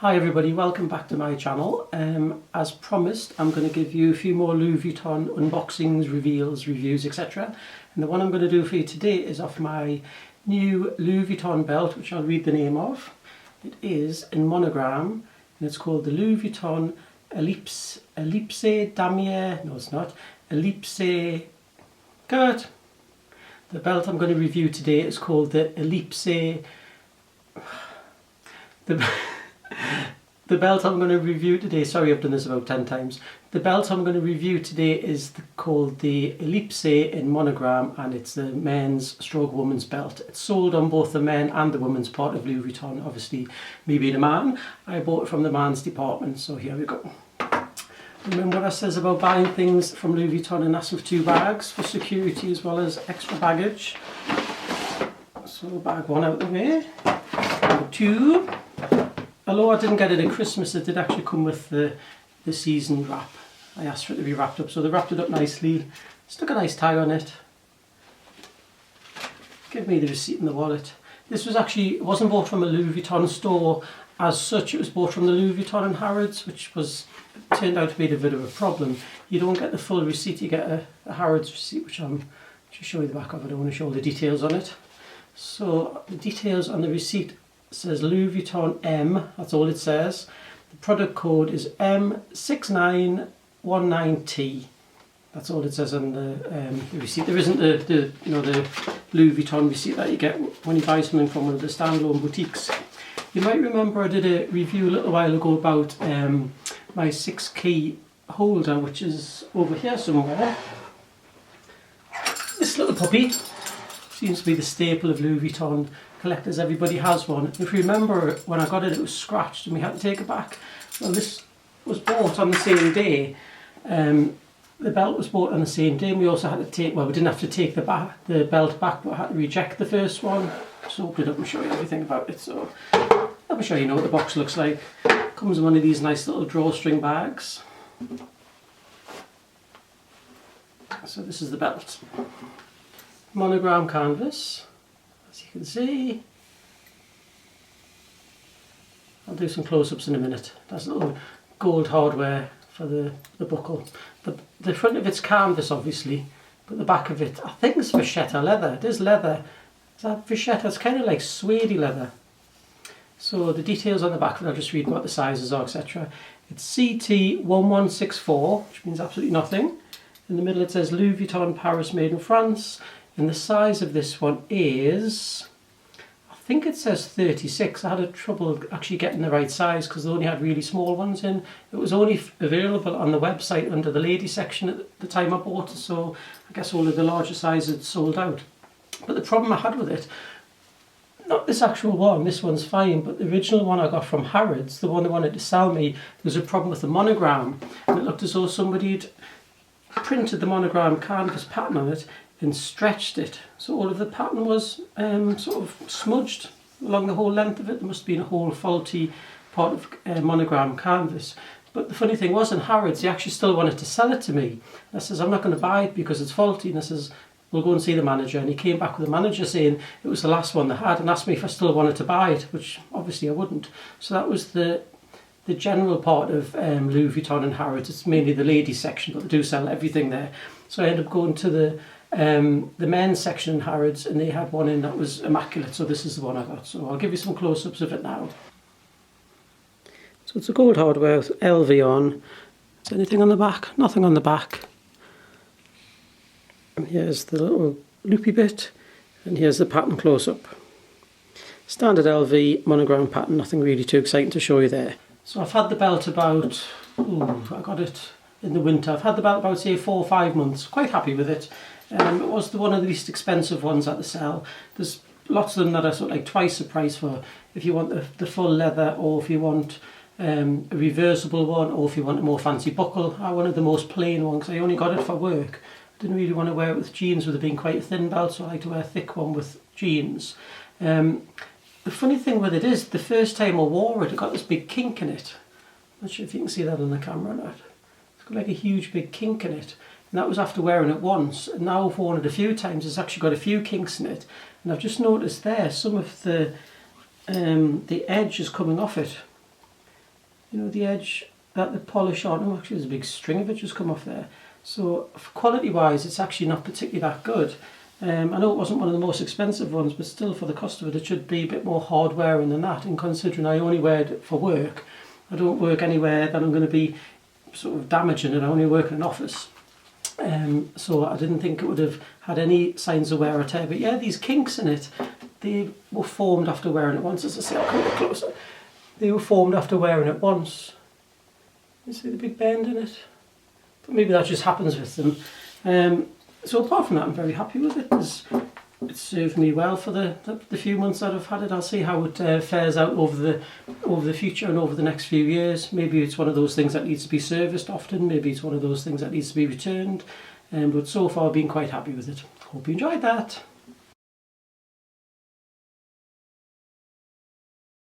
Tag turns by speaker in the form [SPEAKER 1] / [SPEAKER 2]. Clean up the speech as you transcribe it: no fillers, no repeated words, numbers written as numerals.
[SPEAKER 1] Hi everybody, welcome back to my channel. As promised, I'm going to give you a few more Louis Vuitton unboxings, reveals, reviews, etc. And the one I'm going to do for you today is off my new Louis Vuitton belt, which I'll read the name of. It is in Monogram, and it's called the Louis Vuitton Ellipse Damier. No, it's not. Ellipse. Good. The belt I'm going to review today is called the Ellipse. The belt I'm going to review today, sorry I've done this about 10 times. The belt I'm going to review today is called the Ellipse in Monogram, and it's the men's stroke woman's belt. It's sold on both the men and the women's part of Louis Vuitton. Obviously, me being a man, I bought it from the man's department, so here we go. Remember what I says about buying things from Louis Vuitton and asking for 2 bags for security as well as extra baggage. So bag 1 out of the way. Bag 2. Although I didn't get it at Christmas, it did actually come with the seasoned wrap. I asked for it to be wrapped up, so they wrapped it up nicely, stuck a nice tag on it, give me the receipt in the wallet. This was actually, it wasn't bought from a Louis Vuitton store as such, it was bought from the Louis Vuitton in Harrods, which turned out to be a bit of a problem. You don't get the full receipt, you get a Harrods receipt, which I'm just show you the back of. I don't want to show all the details on it. So the details on the receipt says Louis Vuitton M, that's all it says. The product code is M6919T. That's all it says on the receipt. There isn't the Louis Vuitton receipt that you get when you buy something from one of the standalone boutiques. You might remember I did a review a little while ago about my 6 key holder, which is over here somewhere. This little puppy seems to be the staple of Louis Vuitton collectors. Everybody has one. If you remember, when I got it, it was scratched and we had to take it back. Well, this was bought on the same day. The belt was bought on the same day, and we also had to take, well, we didn't have to take the belt back, but I had to reject the first one. Just open it up and show you everything about it. So let me show you what the box looks like. It comes in one of these nice little drawstring bags. So this is the belt. Monogram canvas. As you can see, I'll do some close-ups in a minute. That's a little gold hardware for the buckle. The front of it's canvas obviously, but the back of it, I think it's vachetta leather. It is leather. Is that vachetta? It's kind of like suede leather. So the details on the back of it, I'll just read what the sizes are, etc. It's CT1164, which means absolutely nothing. In the middle it says Louis Vuitton Paris, made in France. And the size of this one is, I think it says 36. I had trouble actually getting the right size because they only had really small ones in. It was only available on the website under the ladies section at the time I bought it, so I guess all of the larger sizes had sold out. But the problem I had with it, not this actual one, this one's fine, but the original one I got from Harrods, the one they wanted to sell me, there was a problem with the monogram, and it looked as though somebody had printed the monogram canvas pattern on it and stretched it, so all of the pattern was sort of smudged along the whole length of it. There must have been a whole faulty part of monogram canvas. But the funny thing was, in Harrods, they actually still wanted to sell it to me. I says, I'm not going to buy it because it's faulty. And I says, we'll go and see the manager. And he came back with the manager saying it was the last one they had and asked me if I still wanted to buy it, which obviously I wouldn't. So that was the general part of Louis Vuitton and Harrods. It's mainly the ladies section, but they do sell everything there. So I ended up going to the men's section in Harrods, and they had one in that was immaculate, so this is the one I got. So I'll give you some close-ups of it now. So it's a gold hardware with LV on. Is there anything on the back? Nothing on the back. And here's the little loopy bit, and here's the pattern close-up. Standard LV monogram pattern, nothing really too exciting to show you there. So I've had the belt about, I got it in the winter. I've had the belt about, say, 4 or 5 months. Quite happy with it. It was one of the least expensive ones at the sale. There's lots of them that are sort of like twice the price for if you want the full leather, or if you want a reversible one, or if you want a more fancy buckle. I wanted the most plain one because I only got it for work. I didn't really want to wear it with jeans, with it being quite a thin belt, so I like to wear a thick one with jeans. The funny thing with it is, the first time I wore it, it got this big kink in it. I'm not sure if you can see that on the camera or not. It's got like a huge big kink in it. And that was after wearing it once, and now I've worn it a few times. It's actually got a few kinks in it, and I've just noticed there some of the edge is coming off it. you know, the edge that the polish on, oh actually there's a big string of it just come off there. So quality wise it's actually not particularly that good. I know it wasn't one of the most expensive ones, but still for the cost of it, it should be a bit more hard wearing than that, and considering I only wear it for work, I don't work anywhere that I'm going to be sort of damaging it. I only work in an office. So I didn't think it would have had any signs of wear or tear. But yeah, these kinks in it, they were formed after wearing it once. As I say, I'll come a bit closer. They were formed after wearing it once. You see the big bend in it? But maybe that just happens with them. So apart from that, I'm very happy with it. It's served me well for the few months that I've had it. I'll see how it fares out over the future and over the next few years. Maybe it's one of those things that needs to be serviced often. Maybe it's one of those things that needs to be returned. But so far I've been quite happy with it. Hope you enjoyed that.